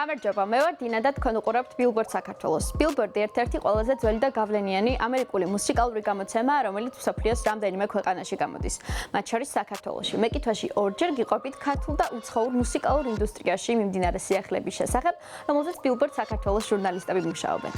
გამარჯობა, მე ვარ დინა და თქვენ უყურებთ Billboard საქართველოს. Billboard ერთ-ერთი ყველაზე ძველი და გავლენიანი ამერიკული მუსიკალური გამოცემაა, რომელიც მსოფლიოს რამდენიმე ქვეყანაში გამოდის. მათ შორის საქართველოში. მეკითხვაში ორჯერ გიყვებით ქართულ და უცხოურ მუსიკალურ ინდუსტრიაში მიმდინარე სიახლეების შესახებ, რომელზეც Billboard საქართველოს ჟურნალისტები მუშაობენ.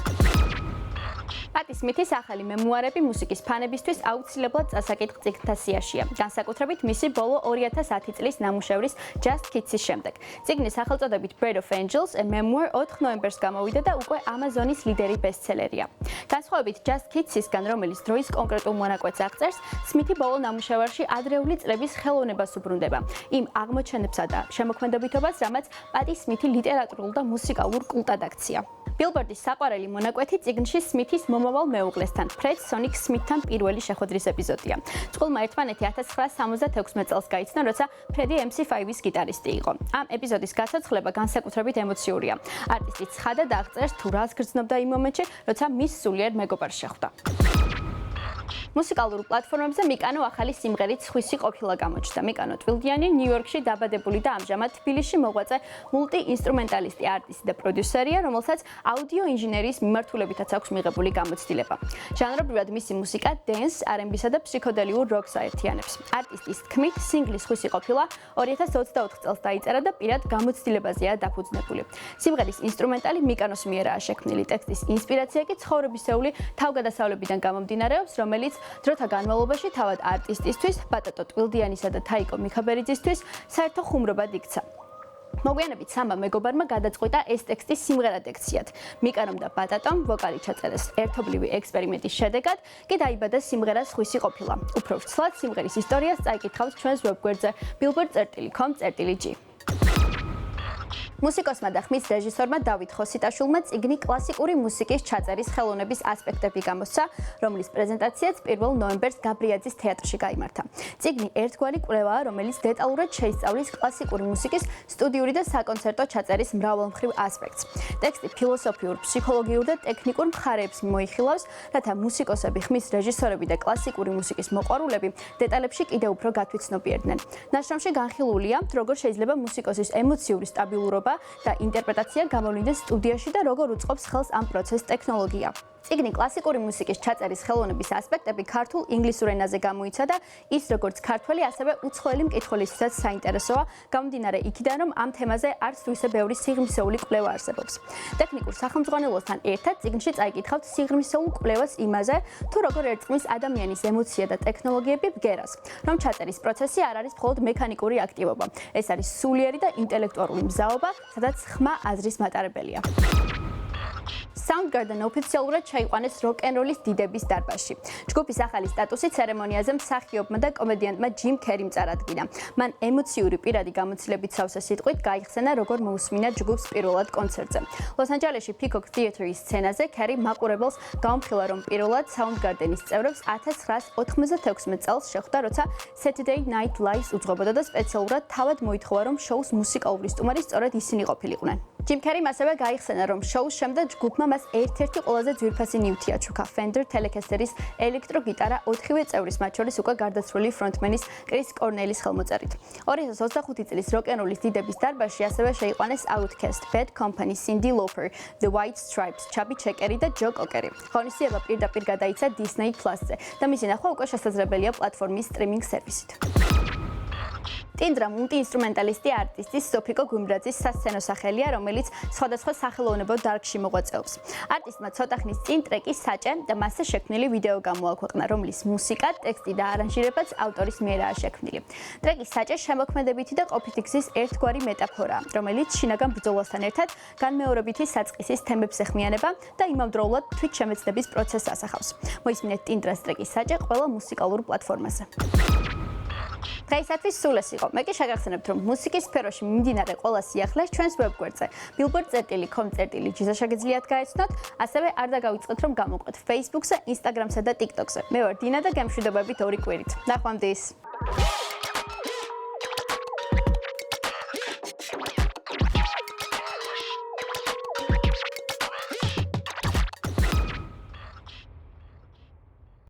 პატი სმითის ახალი მემუარები მუსიკის ფანებისთვის აუცილებლად წასაკითხ წიგნთა სიაშია. განსაკუთრებით მისი ბოლო 2010 წლის ნამუშევრის Just Kids-ის შემდეგ. წიგნის სახელწოდებით Bread of Angels, a memoir 4 ნოემბერს გამოვიდა და უკვე Amazon-ის ლიდერი ბესტსელერია. განსხვავებით Just Kids-ისგან, რომელიც დროის კონკრეტულ მონაკვეთს აღწერს, სმითი ბოლო ნამუშევარში ადრეული წლების ხელოვნებას უბრუნდება. იმ აღმოჩენებსა და შემოქმედებითობას, რამაც პატი სმითი ლიტერატურულ და მუსიკალურ კულტად აქცია. Billboard-ის საყვარელი მონაკვეთი წიგნში სმითის მომავალ მეუღლესთან, ფრედ სონიკ სმითთან პირველი შეხვედრის ეპიზოდია. წყვილმა ერთმანეთი 1976 წელს გაიცნო, როცა ფრედი MC5-ის გიტარისტი იყო. ამ ეპიზოდის გასაცხლება განსაკუთრებით ემოციურია. არტისტი ცხადად აღწერს თუ რას გრძნობდა იმ მომენტში, როცა მის სულიერ მეგობარს შეხვდა. მუსიკალურ პლატფორმებზე მიკანო ახალი სიმღერით სხვისი ყოფილა გამოჩნდა. მიკანო ტვილდიანი ნიუ-იორკში დაბადებული და ამჟამად თბილისში მოღვაწე მულტი-ინსტრუმენტალისტი, არტისტი და პროდიუსერია, რომელსაც აუდიო ინჟინერიის მიმართულებითაც აქვს მიღებული გამოცდილება. ჟანრობრივად მისი მუსიკა დენს, R&B-სა და ფსიქოდელიურ როკს აერთიანებს. არტისტის თქმით, სინგლის სხვისი ყოფილა 2024 წელს დაიწერა და პირად გამოცდილებაზეა დაფუძნებული. სიმღერის ინსტრუმენტალი მიკანოს მიერაა შექმნილი. ტექსტის ინსპირაცია კი ცხოვრებისეული თავგადასავლებიდან გამომდინარეობს, რომელიც დროთა განმავლობაში თავად არტისტისთვის, ბატატო ტვილდიანისა და თაიკო მიხაბერიძისთვის საერთო ხუმრობად იქცა. მოგვიანებით სამმა მეგობარმა გადაწყვიტა ეს ტექსტი სიმღერად ექციათ. მიკანომ და ბატატომ ვოკალი ჩაწერეს ერთობლივი ექსპერიმენტის შედეგად, კი დაიბადა სიმღერა სხვისი ყოფილა. უფრო ვრცლად სიმღერის ისტორიას წაიკითხავთ ჩვენს ვებგვერდზე billboard.com/g. მუსიკოსმა და ხმის რეჟისორმა დავით ხოსიტაშვილმა წიგნი კლასიკური მუსიკის ჩაწერის ხელოვნების ასპექტები გამოსცა, რომლის პრეზენტაციაც 1 ნოემბერს გაბრიაძის თეატრში გაიმართა. წიგნი ერთგვარი კვლევაა, რომელიც დეტალურად შეისწავლის კლასიკური მუსიკის სტუდიური და საკონცერტო ჩაწერის მრავალმხრივ ასპექტს. ტექსტი ფილოსოფიურ, ფსიქოლოგიურ და ტექნიკურ მხარეებს მოიხილავს, რათა მუსიკოსები, ხმის რეჟისორები და კლასიკური მუსიკის მოყვარულები დეტალებში კიდევ უფრო გათვითცნობიერდნენ. ნაშრომში განხილულია, როგორ შეიძლება მუსიკოსის ემოციური სტაბილურობა და ინტერპრეტაცია გამოვლინდეს სტუდიაში და როგორ უწყობს ხელს ამ პროცესს ტექნოლოგია. წიგნი კლასიკური მუსიკის ჩაწერის ხელოვნების ასპექტები ქართულ ინგლისურ ენაზე გამოიცა და ის როგორც ქართველი, ასევე უცხოელი მკითხველისთვისაც საინტერესოა, გამომდინარე იქიდან, რომ ამ თემაზე არც თუ ისე ბევრი სიღრმისეული კვლევა არსებობს. ტექნიკურ სახელმძღვანელოსთან ერთად წიგნში წაიკითხავთ სიღრმისეულ კვლევას იმაზე, თუ როგორ ერწყმის ადამიანის ემოცია და ტექნოლოგიები ბგერას, რომ ჩაწერის პროცესი არ არის მხოლოდ მექანიკური აქტივობა. ეს არის სულიერი და ინტელექტუალური მზაობა, სადაც ხმა აზრის მატარებელია. Soundgarden ოფიციალურად ჩაიყვანეს როკ-ენ-როლის დიდების დარბაზში. ჯგუფის ახალი სტატუსი ცერემონიაზე მსახიობმა და კომედიანტმა ჯიმ ქერიმ წარადგინა. მან ემოციური პირადი გამოცდილებით სავსე სიტყვით გაიხსენა, როგორ მოусმინა ჯგუფს პირველად კონცერტზე. ლოს-ანჯელესში Peacock Theatre-ის სცენაზე ქერი მაყურებელს გაუმხილა, რომ პირველად Soundgarden-ის წევრებს 1996 წელს შეხვდა, როცა Saturday Night Live უძღვებოდა და სპეციალურად თავად მოითხოვა, რომ შოუს მუსიკალური სტუმარი სწორედ ისინი ყოფილიყვნენ. ჯიმ ქერიმ ასევე გაიხსენა, რომ შოუს შემდეგ ჯგუფმა მას ერთ-ერთი ყველაზე ძვირფასი ნივთი აჩუქა Fender Telecaster-ის ელექტრო გიტარა 4-ვე წევრის, მათ შორის უკვე გარდაცვლილი ფრონტმენის კრის კორნელის ხელმოწერით. 2025 წლის როკ-ენ-როლის დიდების დარბაზში ასევე შეიყვანეს Outkast, Bad Company, Cyndi Lauper, The White Stripes, Chubby Checker და Joe Cocker. ღონისძიება პირდაპირ გადაიცა Disney Plus-ზე და მისი ნახვა უკვე შესაძლებელია პლატფორმის სტრიმინგ სერვისით. ტინდრა მულტი-ინსტრუმენტალისტი არტისტის სოფიკო გუმბრაძის სასცენო სახელია, რომელიც სხვადასხვა სახელოვნებო დარგში მოღვაწეობს. არტისტმა ცოტა ხნის წინ ტრეკი საჭე და მასზე შექმნილი ვიდეო გამოაქვეყნა, რომლის მუსიკა, ტექსტი და არანჟირებაც ავტორის მიერაა შექმნილი. ტრეკი საჭე შემოქმედებითი და ყოფითი გზის ერთგვარი მეტაფორაა, რომელიც შინაგან ბრძოლასთან ერთად განმეორებითი საწყისის თემებს ეხმიანება და იმავდროულად თვითშემეცნების პროცესს ასახავს. მოისმინეთ ტინდრას ტრეკი საჭე ყველა მუსიკალურ პლატფორმაზე. დღეისათვის სულ ეს იყო. მე კი შეგახსენებთ, რომ მუსიკის სფეროში მიმდინარე ყველა სიახლეს ჩვენს ვებგვერდზე billboard.com/g-ზე შეგიძლიათ გაეცნოთ, ასევე არ დაგავიწყდეთ, რომ გამოყვეთ Facebook-ზე, Instagram-სა და TikTok-ზე. მე ვარ დინა და გემშვიდობებით ორი კვირით. ნახვამდის.